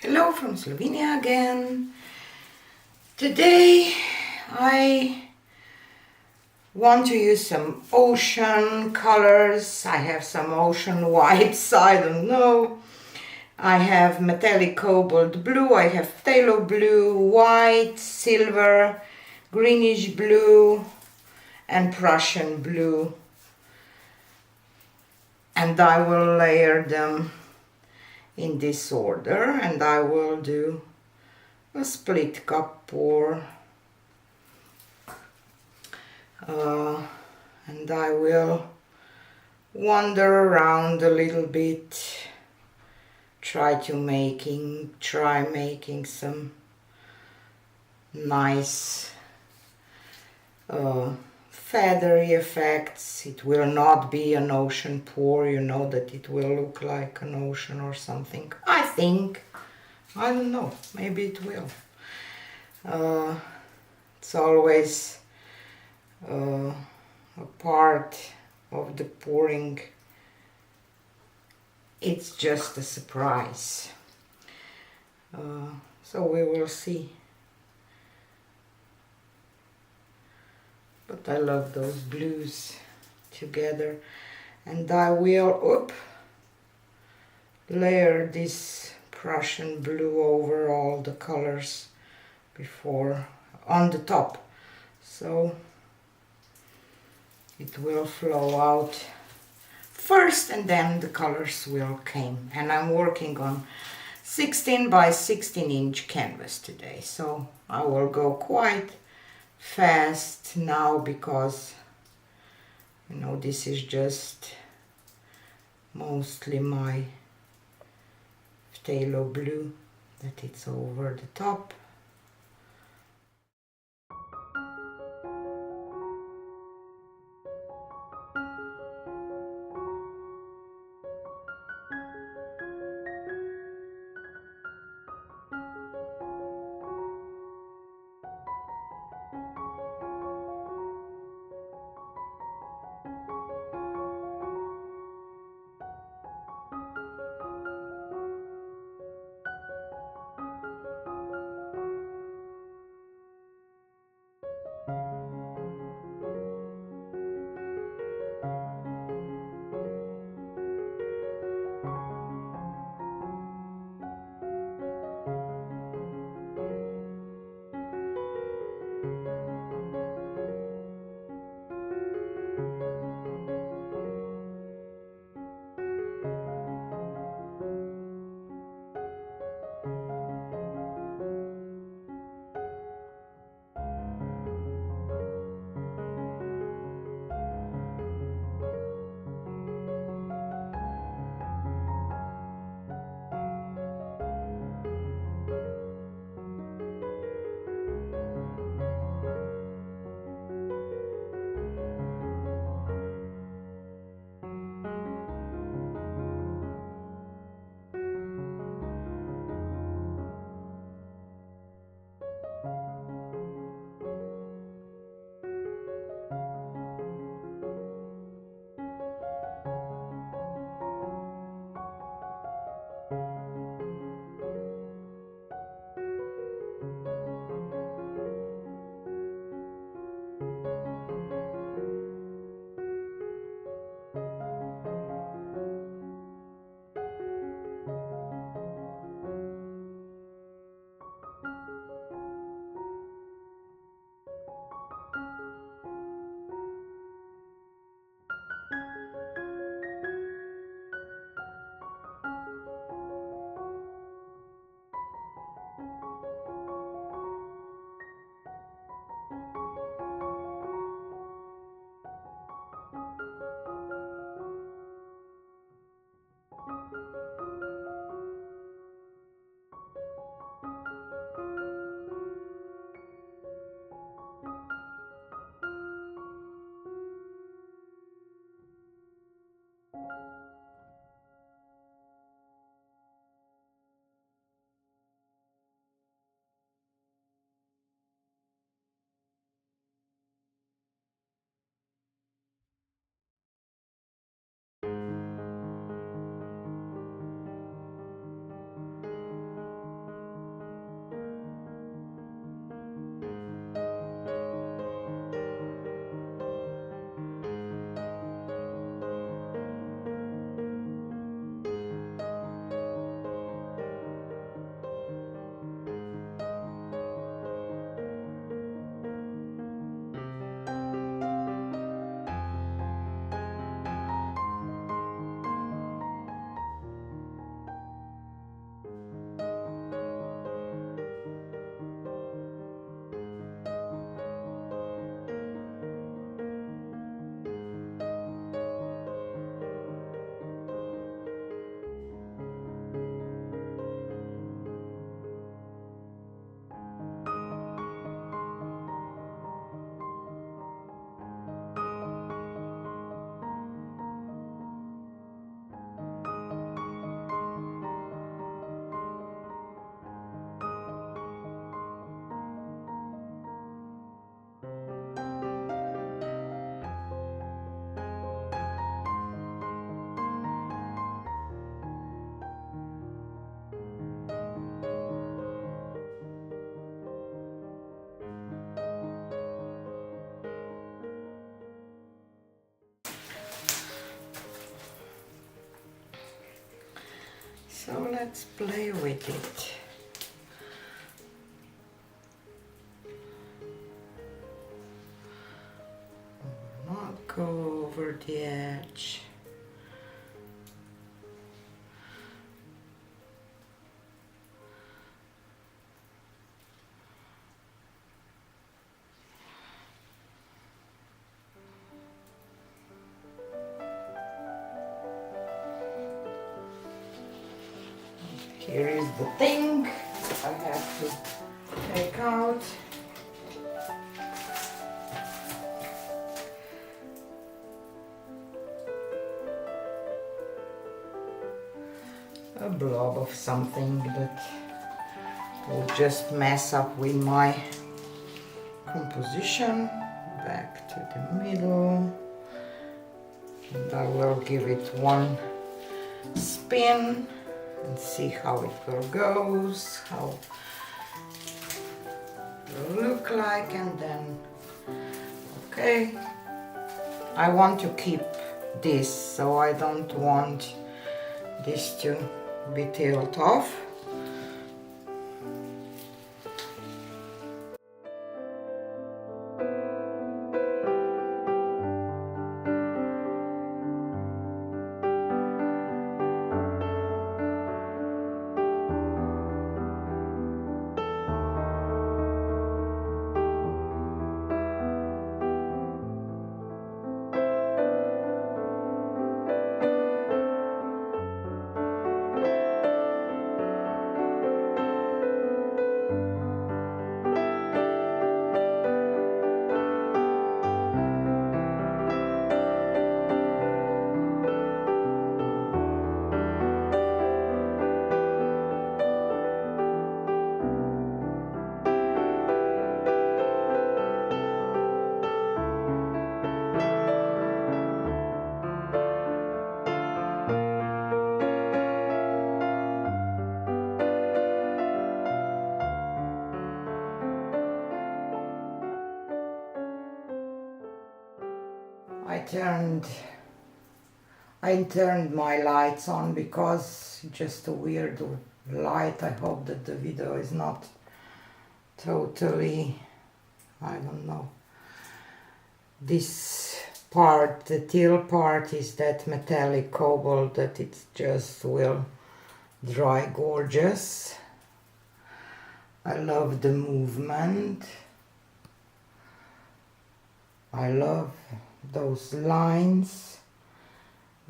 Hello from Slovenia again. Today I want to use some ocean colors. I have some ocean whites, I don't know. I have metallic cobalt blue, I have phthalo blue, white, silver, greenish blue and Prussian blue. And I will layer them in this order, and I will do a split cup pour, and I will wander around a little bit, try making some nice feathery effects. It will not be an ocean pour, you know that it will look like an ocean or something. I think, I don't know, maybe it will. It's always a part of the pouring. It's just a surprise. So we will see. But I love those blues together, and I will layer this Prussian blue over all the colors before on the top, so it will flow out first and then the colors will come. And I'm working on 16 by 16 inch canvas today, so I will go quite fast now because you know this is just mostly my phthalo blue that it's over the top. So let's play with it. Not go over the edge. Here is the thing I have to take out. A blob of something that will just mess up with my composition. Back to the middle. And I will give it one spin and see how it goes, how it will look like, and then, okay, I want to keep this, so I don't want this to be tailed off. I turned my lights on because just a weird light. I hope that the video is not totally, I don't know. This part, the teal part, is that metallic cobalt that it just will dry gorgeous. I love the movement. I love those lines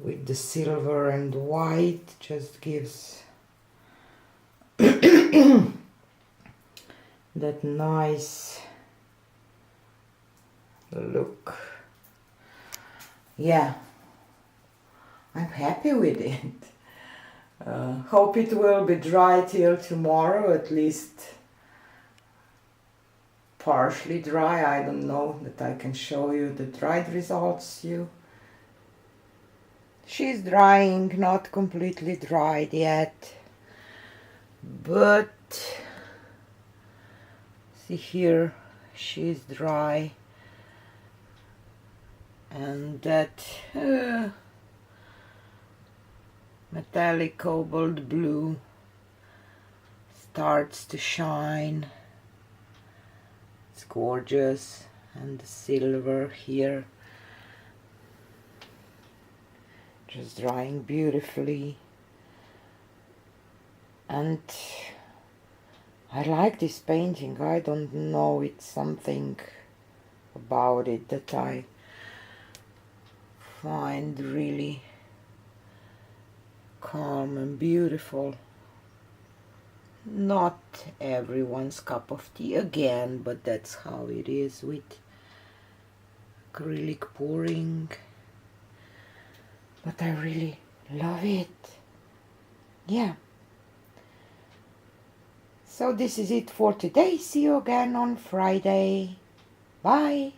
with the silver and white, just gives that nice look. Yeah, I'm happy with it. Hope it will be dry till tomorrow, at least partially dry. I don't know that I can show you the dried results. She's drying, not completely dried yet, but see here, she's dry, and that metallic cobalt blue starts to shine. It's gorgeous, and the silver here just drying beautifully. And I like this painting. I don't know, it's something about it that I find really calm and beautiful. Not everyone's cup of tea again, but that's how it is with acrylic pouring. But I really love it. Yeah. So this is it for today. See you again on Friday. Bye.